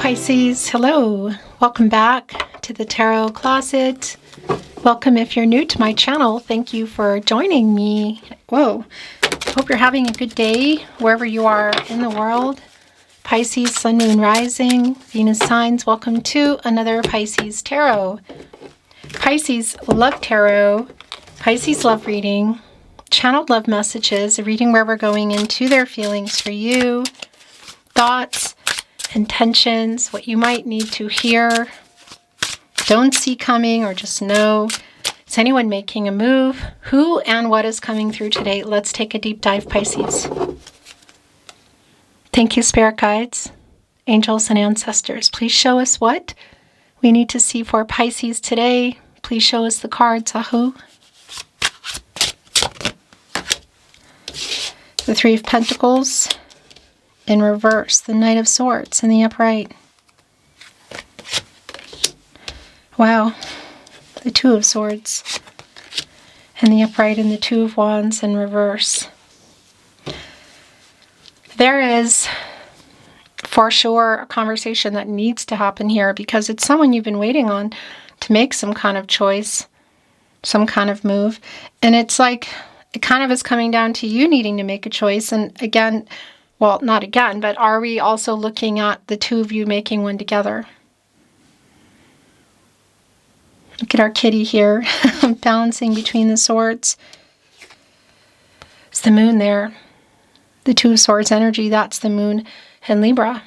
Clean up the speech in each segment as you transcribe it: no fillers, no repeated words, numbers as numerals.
Pisces, hello. Welcome back to the Tarot Closet. Welcome if you're new to my channel. Thank you for joining me. Whoa. Hope you're having a good day wherever you are in the world. Pisces, Sun, Moon, Rising, Venus signs. Welcome to another Pisces Tarot. Pisces Love Tarot, Pisces Love Reading, channeled love messages, a reading where we're going into their feelings for you, thoughts, intentions, what you might need to hear, don't see coming, or just know. Is anyone making a move? Who and what is coming through today? Let's take a deep dive, Pisces. Thank you, spirit guides, angels, and ancestors. Please show us what we need to see for Pisces today. Please show us the cards. Ahu. The Three of Pentacles in reverse, the Knight of Swords in the upright. Wow. The Two of Swords in the upright and the Two of Wands in reverse. There is, for sure, a conversation that needs to happen here because it's someone you've been waiting on to make some kind of choice, some kind of move. And it's like, it kind of is coming down to you needing to make a choice. And again, well, not again, but are we also looking at the two of you making one together? Look at our kitty here, balancing between the swords. It's the moon there. The Two of Swords energy, that's the moon in Libra.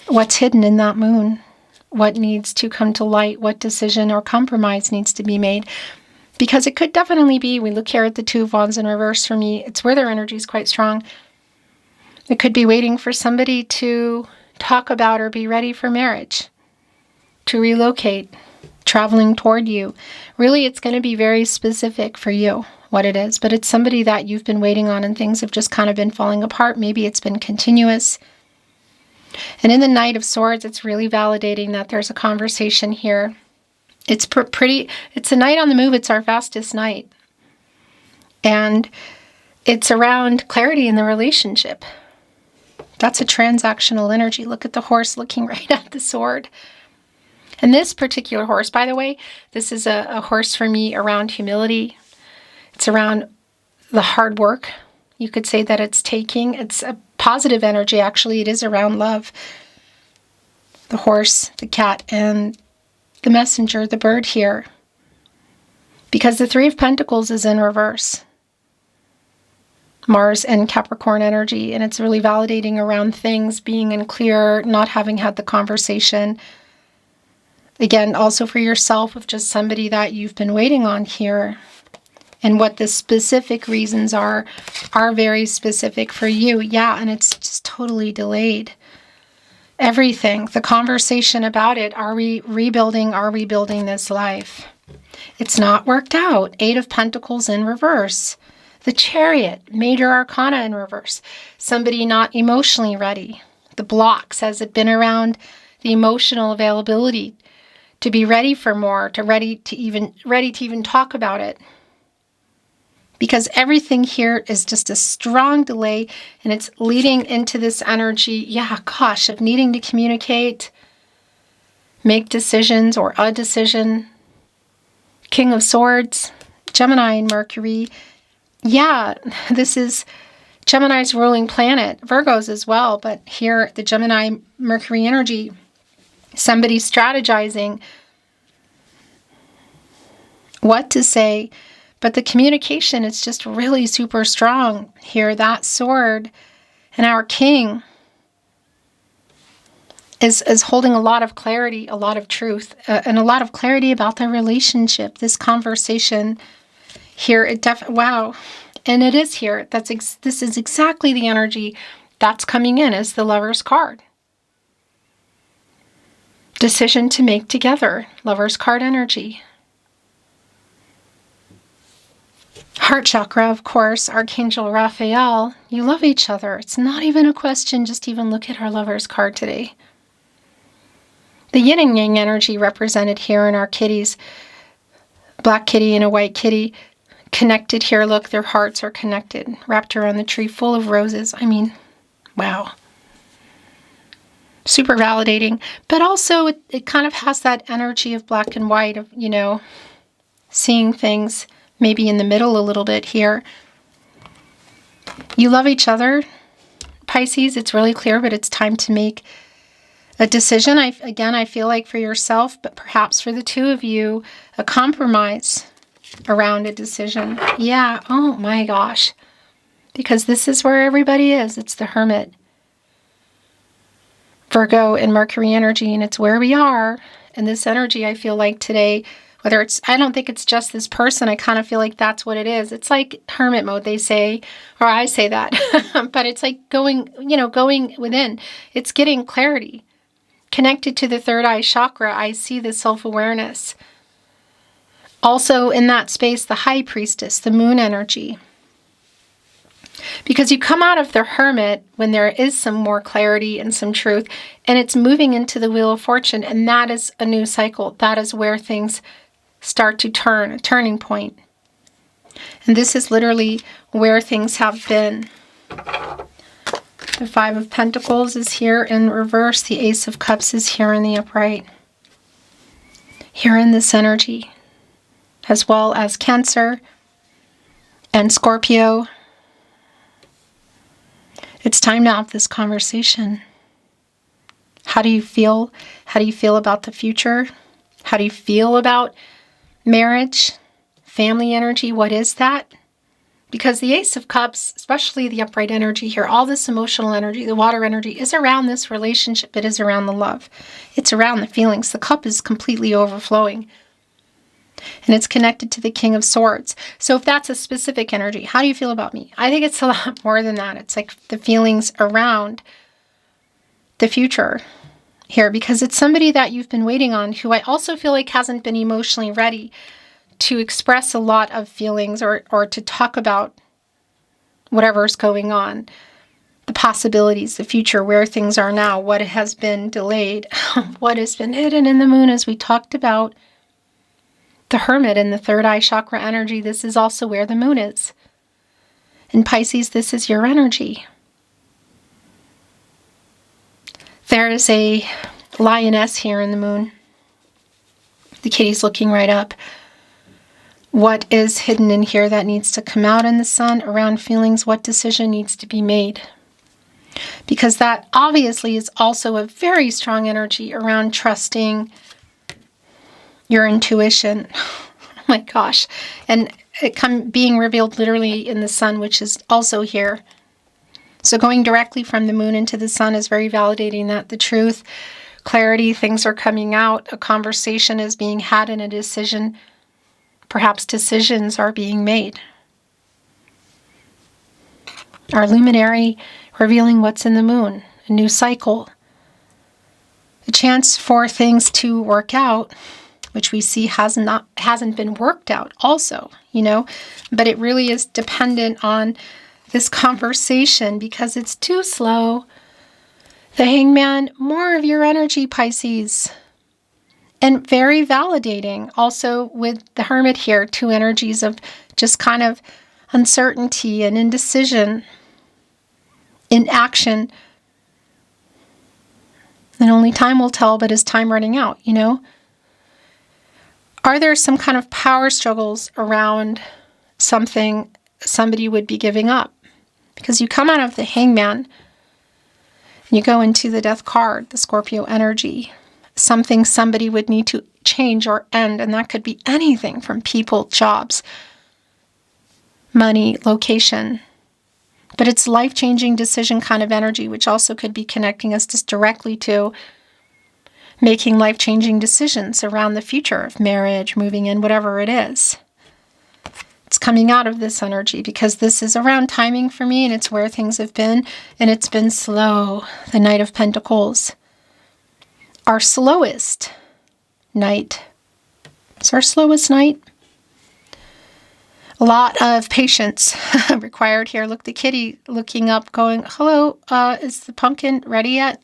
What's hidden in that moon? What needs to come to light? What decision or compromise needs to be made? Because it could definitely be, we look here at the Two of Wands in reverse for me, it's where their energy is quite strong. It could be waiting for somebody to talk about or be ready for marriage, to relocate, traveling toward you. Really, it's going to be very specific for you what it is, but it's somebody that you've been waiting on and things have just kind of been falling apart. Maybe it's been continuous. And in the Knight of Swords, it's really validating that there's a conversation here. It's it's a night on the move. It's our fastest night. And it's around clarity in the relationship. That's a transactional energy. Look at the horse looking right at the sword. And this particular horse, by the way, this is a horse for me around humility. It's around the hard work. You could say that it's taking. It's a positive energy, actually. It is around love. The horse, the cat, and the messenger, the bird here. Because the Three of Pentacles is in reverse. Mars and Capricorn energy. And it's really validating around things being unclear, not having had the conversation. Again, also for yourself with just somebody that you've been waiting on here. And what the specific reasons are very specific for you. Yeah, and it's just totally delayed. Everything, the conversation about it, are we rebuilding this life? It's not worked out. Eight of Pentacles in reverse. The Chariot, Major Arcana in reverse. Somebody not emotionally ready. The blocks, has it been around the emotional availability to be ready for more, ready to even talk about it? Because everything here is just a strong delay and it's leading into this energy, of needing to communicate, make decisions or a decision. King of Swords, Gemini and Mercury. Yeah, this is Gemini's ruling planet, Virgo's as well, but here the Gemini Mercury energy, somebody strategizing what to say. But the communication is just really super strong here. That sword and our king is holding a lot of clarity, a lot of truth, and a lot of clarity about their relationship. This conversation here, wow. And it is here. This is exactly the energy that's coming in as the Lover's card. Decision to make together, Lover's card energy. Heart chakra, of course, Archangel Raphael. You love each other. It's not even a question. Just even look at our Lover's card today. The yin and yang energy represented here in our kitties. Black kitty and a white kitty connected here. Look, their hearts are connected, wrapped around the tree full of roses. I mean, wow. super validating. But also it kind of has that energy of black and white, of, seeing things maybe in the middle a little bit here. You love each other, Pisces. It's really clear, but it's time to make a decision. I feel like for yourself, but perhaps for the two of you, a compromise around a decision. Yeah, oh my gosh. Because this is where everybody is. It's the Hermit, Virgo, and Mercury energy, and it's where we are. And this energy, I feel like today, I don't think it's just this person. I kind of feel like that's what it is. It's like hermit mode, they say, or I say that, but it's like going within. It's getting clarity. Connected to the third eye chakra, I see the self-awareness. Also in that space, the High Priestess, the moon energy. Because you come out of the Hermit when there is some more clarity and some truth, and it's moving into the Wheel of Fortune, and that is a new cycle. That is where things start to turn, a turning point. And this is literally where things have been. The Five of Pentacles is here in reverse. The Ace of Cups is here in the upright. Here in this energy, as well as Cancer and Scorpio. It's time to have this conversation. How do you feel? How do you feel about the future? How do you feel about marriage, family energy? What is that? Because the Ace of Cups, especially the upright energy here, all this emotional energy, the water energy, is around this relationship. It is around the love. It's around the feelings. The cup is completely overflowing. And it's connected to the King of Swords. So if that's a specific energy, how do you feel about me? I think it's a lot more than that. It's like the feelings around the future here, because it's somebody that you've been waiting on, who I also feel like hasn't been emotionally ready to express a lot of feelings or to talk about whatever's going on, the possibilities, the future, where things are now, what has been delayed, what has been hidden in the moon, as we talked about. The Hermit and the third eye chakra energy, this is also where the moon is. In Pisces, this is your energy. There is a lioness here in the moon. The kitty's looking right up. What is hidden in here that needs to come out in the sun around feelings? What decision needs to be made? Because that obviously is also a very strong energy around trusting your intuition. Oh my gosh. And it being revealed literally in the sun, which is also here. So going directly from the moon into the sun is very validating that the truth, clarity, things are coming out, a conversation is being had, and a decision, perhaps decisions are being made. Our luminary revealing what's in the moon, a new cycle, a chance for things to work out, which we see hasn't been worked out also, but it really is dependent on this conversation because it's too slow. The Hangman, more of your energy, Pisces. And very validating also with the Hermit here, two energies of just kind of uncertainty and indecision, inaction. And only time will tell, but is time running out, Are there some kind of power struggles around something somebody would be giving up? Because you come out of the Hangman, and you go into the Death card, the Scorpio energy. Something somebody would need to change or end, and that could be anything from people, jobs, money, location. But it's life-changing decision kind of energy, which also could be connecting us just directly to making life-changing decisions around the future of marriage, moving in, whatever it is. It's coming out of this energy because this is around timing for me, and it's where things have been, and it's been slow. The Knight of Pentacles. Our slowest night. It's our slowest night. A lot of patience required here. Look, the kitty looking up, going, hello, is the pumpkin ready yet?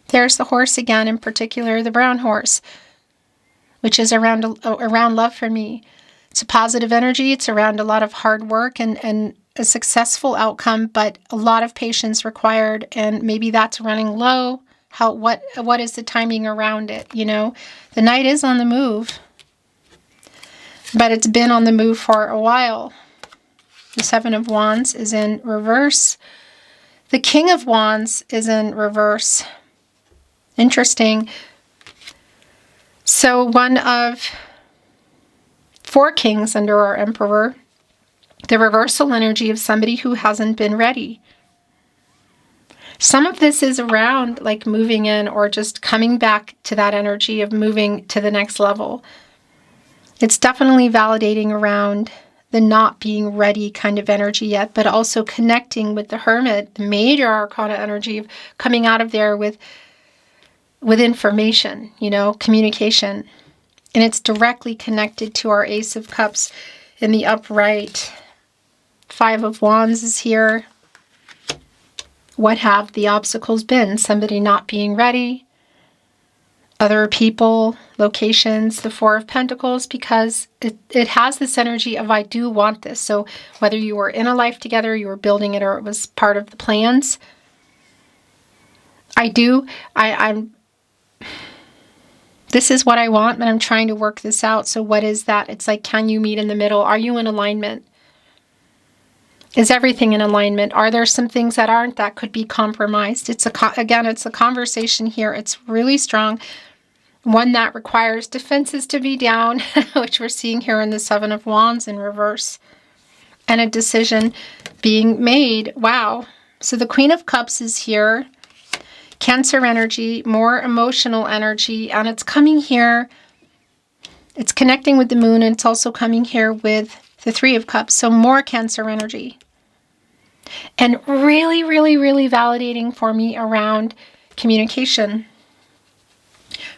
There's the horse again, in particular, the brown horse, which is around love for me. It's a positive energy. It's around a lot of hard work and a successful outcome, but a lot of patience required, and maybe that's running low. What is the timing around it? You know, the Knight is on the move, but it's been on the move for a while. The Seven of Wands is in reverse. The King of Wands is in reverse. Interesting. So one of 4 kings under our Emperor. The reversal energy of somebody who hasn't been ready. Some of this is around like moving in or just coming back to that energy of moving to the next level. It's definitely validating around the not being ready kind of energy yet, but also connecting with the Hermit, the major arcana energy of coming out of there with information, you know, communication. And it's directly connected to our Ace of Cups in the upright. 5 of Wands is here. What have the obstacles been? Somebody not being ready. Other people, locations, the 4 of Pentacles, because it has this energy of I do want this. So whether you were in a life together, you were building it, or it was part of the plans. I'm this is what I want, but I'm trying to work this out. So what is that? It's like, can you meet in the middle? Are you in alignment? Is everything in alignment? Are there some things that aren't, that could be compromised? It's a conversation here. It's really strong. One that requires defenses to be down, which we're seeing here in the 7 of Wands in reverse. And a decision being made. Wow. So the Queen of Cups is here. Cancer energy, more emotional energy, and it's coming here. It's connecting with the moon, and it's also coming here with the 3 of Cups. So more Cancer energy. And really, really, really validating for me around communication.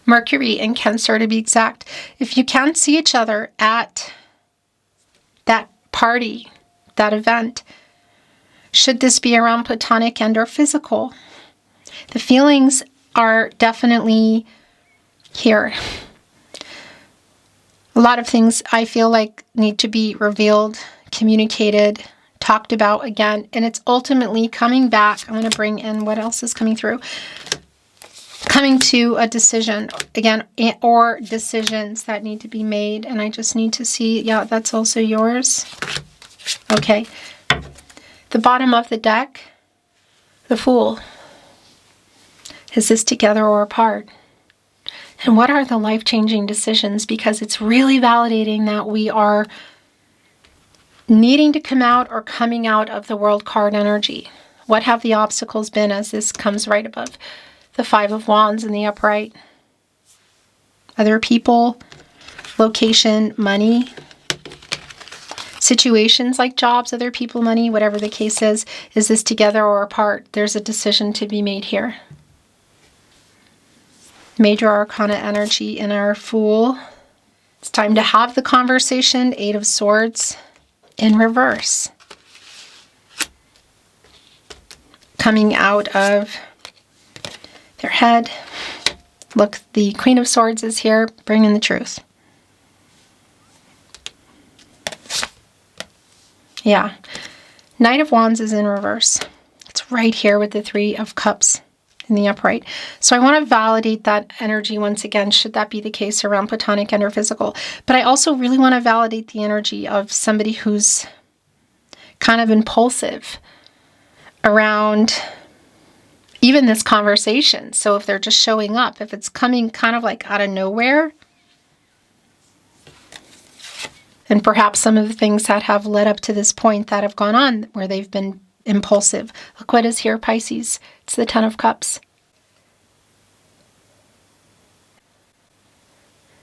Mercury and Cancer, to be exact. If you can't see each other at that party, that event, should this be around platonic and or physical? The feelings are definitely here. A lot of things I feel like need to be revealed, communicated, talked about again, and it's ultimately coming back. I'm going to bring in what else is coming through. Coming to a decision again, or decisions that need to be made, and I just need to see, yeah, that's also yours. Okay. The bottom of the deck, the Fool. Is this together or apart? And what are the life-changing decisions? Because it's really validating that we are needing to come out or coming out of the World card energy. What have the obstacles been, as this comes right above the 5 of Wands in the upright? Other people, location, money, situations like jobs, other people, money, whatever the case is this together or apart? There's a decision to be made here. Major arcana energy in our Fool. It's time to have the conversation. 8 of Swords in reverse. Coming out of their head. Look, the Queen of Swords is here, bringing the truth. Yeah. Knight of Wands is in reverse. It's right here with the 3 of Cups in the upright. So I want to validate that energy once again, should that be the case around platonic and or physical. But I also really want to validate the energy of somebody who's kind of impulsive around even this conversation. So if they're just showing up, if it's coming kind of like out of nowhere, and perhaps some of the things that have led up to this point that have gone on where they've been impulsive. Look what is here, Pisces. It's the 10 of Cups.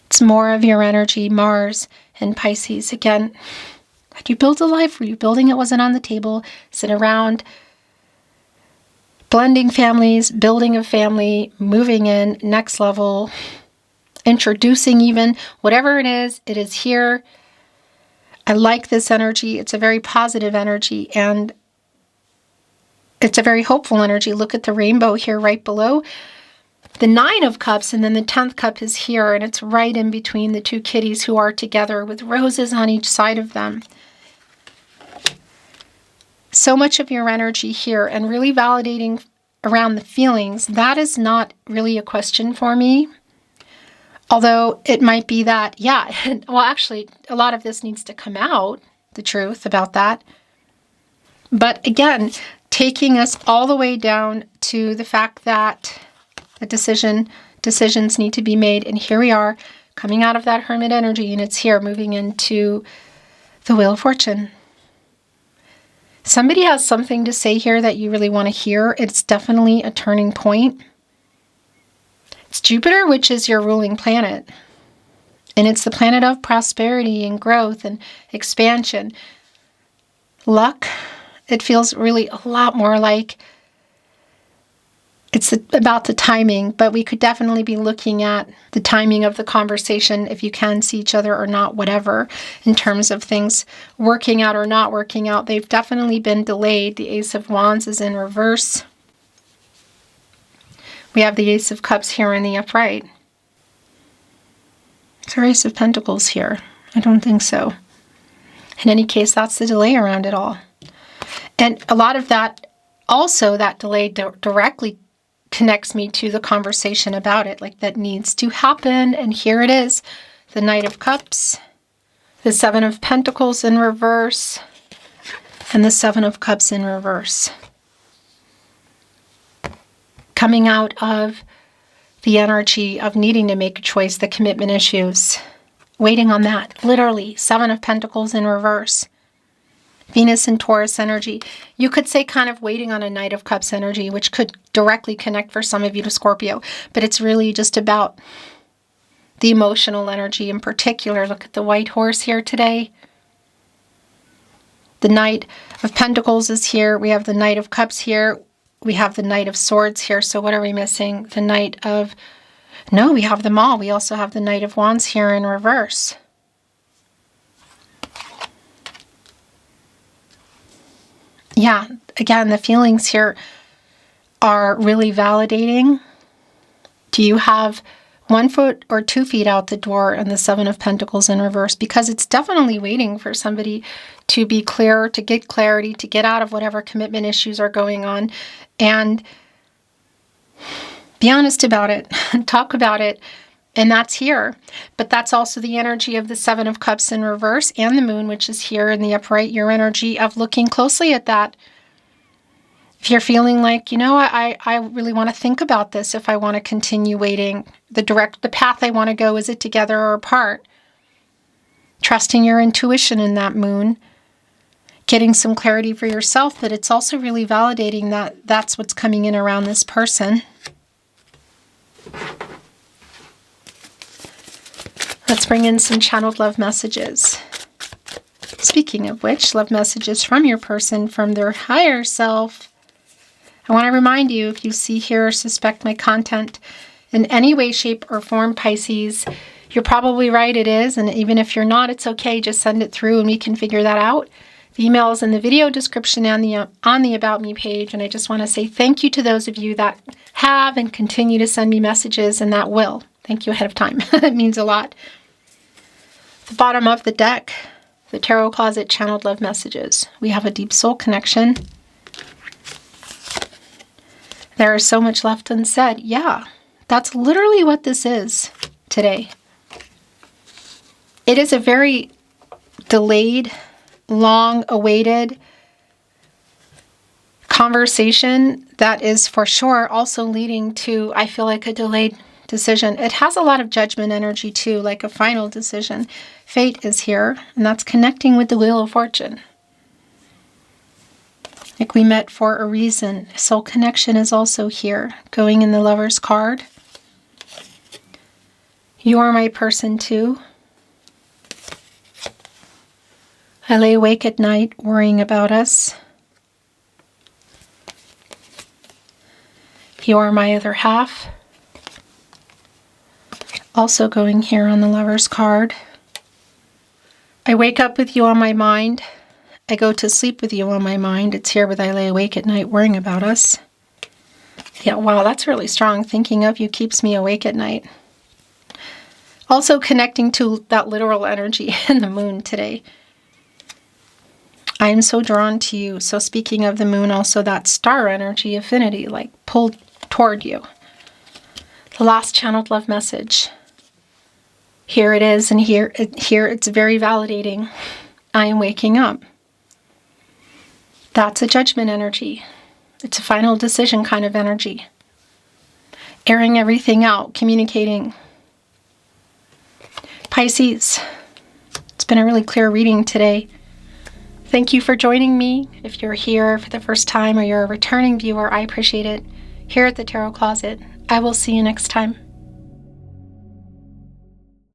It's more of your energy, Mars and Pisces. Again, like you build a life, were you building it wasn't on the table? Sit around, blending families, building a family, moving in, next level, introducing even, whatever it is here. I like this energy. It's a very positive energy, and it's a very hopeful energy. Look at the rainbow here right below. The 9 of Cups, and then the 10th cup is here, and it's right in between the 2 kitties who are together with roses on each side of them. So much of your energy here and really validating around the feelings, that is not really a question for me. Although it might be that, yeah, well, actually, a lot of this needs to come out, the truth about that. But again, taking us all the way down to the fact that a decisions need to be made. And here we are, coming out of that Hermit energy, and it's here, moving into the Wheel of Fortune. Somebody has something to say here that you really want to hear. It's definitely a turning point. It's Jupiter, which is your ruling planet. And it's the planet of prosperity and growth and expansion. Luck, it feels really a lot more like it's about the timing, but we could definitely be looking at the timing of the conversation, if you can see each other or not, whatever, in terms of things working out or not working out. They've definitely been delayed. The Ace of Wands is in reverse. We have the Ace of Cups here in the upright. Is there Ace of Pentacles here? I don't think so. In any case, that's the delay around it all. And a lot of that, also that delay directly connects me to the conversation about it, like that needs to happen. And here it is, the Knight of Cups, the Seven of Pentacles in reverse, and the Seven of Cups in reverse. Coming out of the energy of needing to make a choice, the commitment issues, waiting on that, literally, Seven of Pentacles in reverse. Venus and Taurus energy. You could say kind of waiting on a Knight of Cups energy, which could directly connect for some of you to Scorpio, but it's really just about the emotional energy in particular. Look at the white horse here today. The Knight of Pentacles is here. We have the Knight of Cups here. We have the Knight of Swords here. So what are we missing? The Knight of... No, we have them all. We also have the Knight of Wands here in reverse. Yeah, again, the feelings here are really validating. Do you have 1 foot or 2 feet out the door and the Seven of Pentacles in reverse? Because it's definitely waiting for somebody to be clear, to get clarity, to get out of whatever commitment issues are going on, and be honest about it, talk about it, and that's here. But that's also the energy of the Seven of Cups in reverse and the Moon, which is here in the upright, your energy of looking closely at that. If you're feeling like, you know, I really want to think about this if I want to continue waiting, the path I want to go, is it together or apart? Trusting your intuition in that Moon, getting some clarity for yourself, but it's also really validating that that's what's coming in around this person. Let's bring in some channeled love messages. Speaking of which, love messages from your person, from their higher self. I want to remind you, if you see, hear, or suspect my content in any way, shape, or form, Pisces, you're probably right, it is. And even if you're not, it's okay. Just send it through and we can figure that out. The email is in the video description and on the About Me page. And I just want to say thank you to those of you that have and continue to send me messages, and that will. Thank you ahead of time. It means a lot. The bottom of the deck, the Tarot Closet channeled love messages. We have a deep soul connection. There is so much left unsaid. Yeah, that's literally what this is today. It is a very delayed, long-awaited conversation that is for sure also leading to, I feel like, a delayed decision. It has a lot of judgment energy too, like a final decision. Fate is here, and that's connecting with the Wheel of Fortune. Like we met for a reason. Soul connection is also here, going in the Lover's card. You are my person too. I lay awake at night worrying about us. You are my other half. Also going here on the Lover's card. I wake up with you on my mind. I go to sleep with you on my mind. It's here with I lay awake at night worrying about us. Yeah, wow, that's really strong. Thinking of you keeps me awake at night. Also connecting to that literal energy in the Moon today. I am so drawn to you. So speaking of the moon, also that star energy, affinity, like pulled toward you. The last channeled love message. Here it is, and here it's very validating. I am waking up. That's a judgment energy. It's a final decision kind of energy. Airing everything out, communicating. Pisces, it's been a really clear reading today. Thank you for joining me. If you're here for the first time or you're a returning viewer, I appreciate it. Here at the Tarot Closet, I will see you next time.